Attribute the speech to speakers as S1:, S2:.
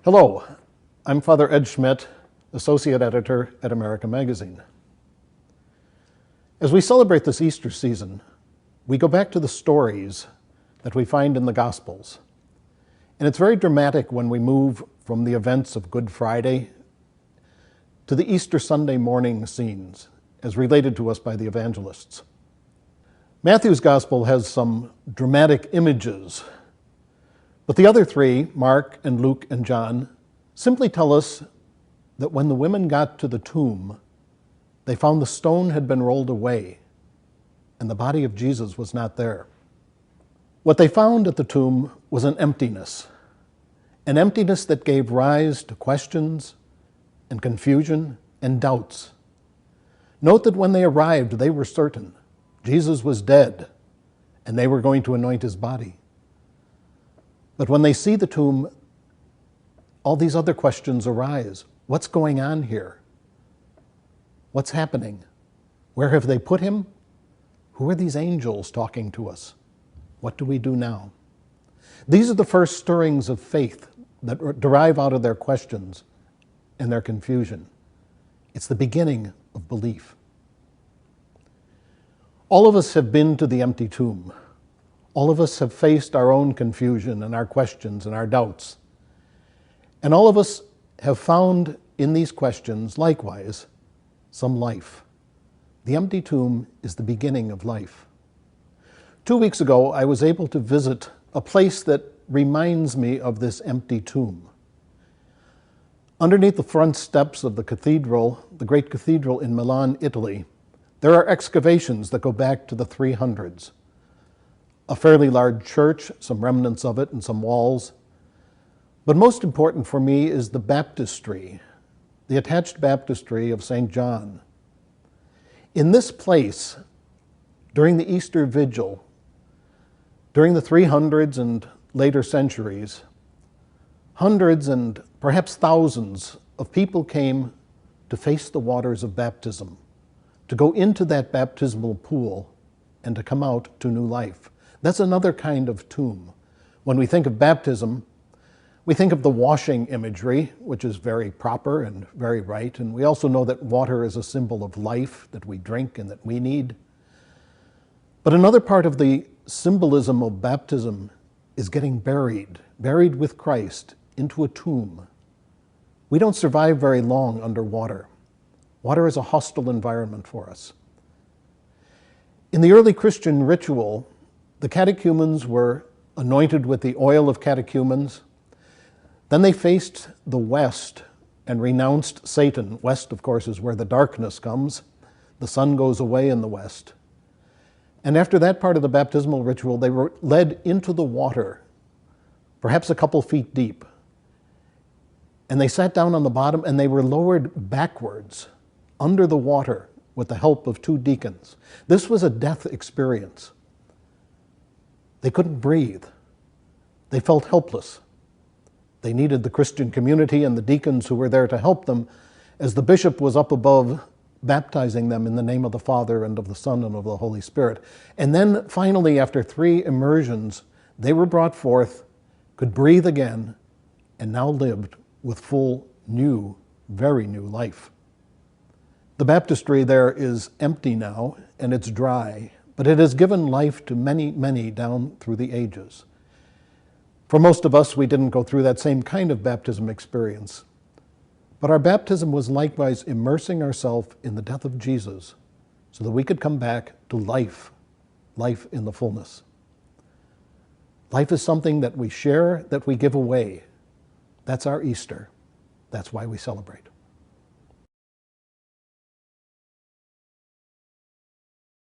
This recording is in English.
S1: Hello, I'm Father Ed Schmidt, Associate Editor at America Magazine. As we celebrate this Easter season, we go back to the stories that we find in the Gospels. And it's very dramatic when we move from the events of Good Friday to the Easter Sunday morning scenes, as related to us by the evangelists. Matthew's Gospel has some dramatic images, but the other three, Mark and Luke and John, simply tell us that when the women got to the tomb, they found the stone had been rolled away and the body of Jesus was not there. What they found at the tomb was an emptiness that gave rise to questions and confusion and doubts. Note that when they arrived, they were certain Jesus was dead and they were going to anoint his body. But when they see the tomb, all these other questions arise. What's going on here? What's happening? Where have they put him? Who are these angels talking to us? What do we do now? These are the first stirrings of faith that derive out of their questions and their confusion. It's the beginning of belief. All of us have been to the empty tomb. All of us have faced our own confusion and our questions and our doubts. And all of us have found in these questions, likewise, some life. The empty tomb is the beginning of life. 2 weeks ago, I was able to visit a place that reminds me of this empty tomb. Underneath the front steps of the cathedral, the great cathedral in Milan, Italy, there are excavations that go back to the 300s. A fairly large church, some remnants of it, and some walls. But most important for me is the baptistry, the attached baptistry of St. John. In this place, during the Easter Vigil, during the 300s and later centuries, hundreds and perhaps thousands of people came to face the waters of baptism, to go into that baptismal pool and to come out to new life. That's another kind of tomb. When we think of baptism, we think of the washing imagery, which is very proper and very right, and we also know that water is a symbol of life that we drink and that we need. But another part of the symbolism of baptism is getting buried with Christ into a tomb. We don't survive very long under water. Water is a hostile environment for us. In the early Christian ritual, the catechumens were anointed with the oil of catechumens. Then they faced the west and renounced Satan. West, of course, is where the darkness comes. The sun goes away in the west. And after that part of the baptismal ritual, they were led into the water, perhaps a couple feet deep. And they sat down on the bottom and they were lowered backwards under the water with the help of two deacons. This was a death experience. They couldn't breathe. They felt helpless. They needed the Christian community and the deacons who were there to help them as the bishop was up above baptizing them in the name of the Father and of the Son and of the Holy Spirit. And then finally, after 3 immersions, they were brought forth, could breathe again, and now lived with full, new, very new life. The baptistry there is empty now, and it's dry, but it has given life to many, many down through the ages. For most of us, we didn't go through that same kind of baptism experience. But our baptism was likewise immersing ourselves in the death of Jesus so that we could come back to life, life in the fullness. Life is something that we share, that we give away. That's our Easter. That's why we celebrate.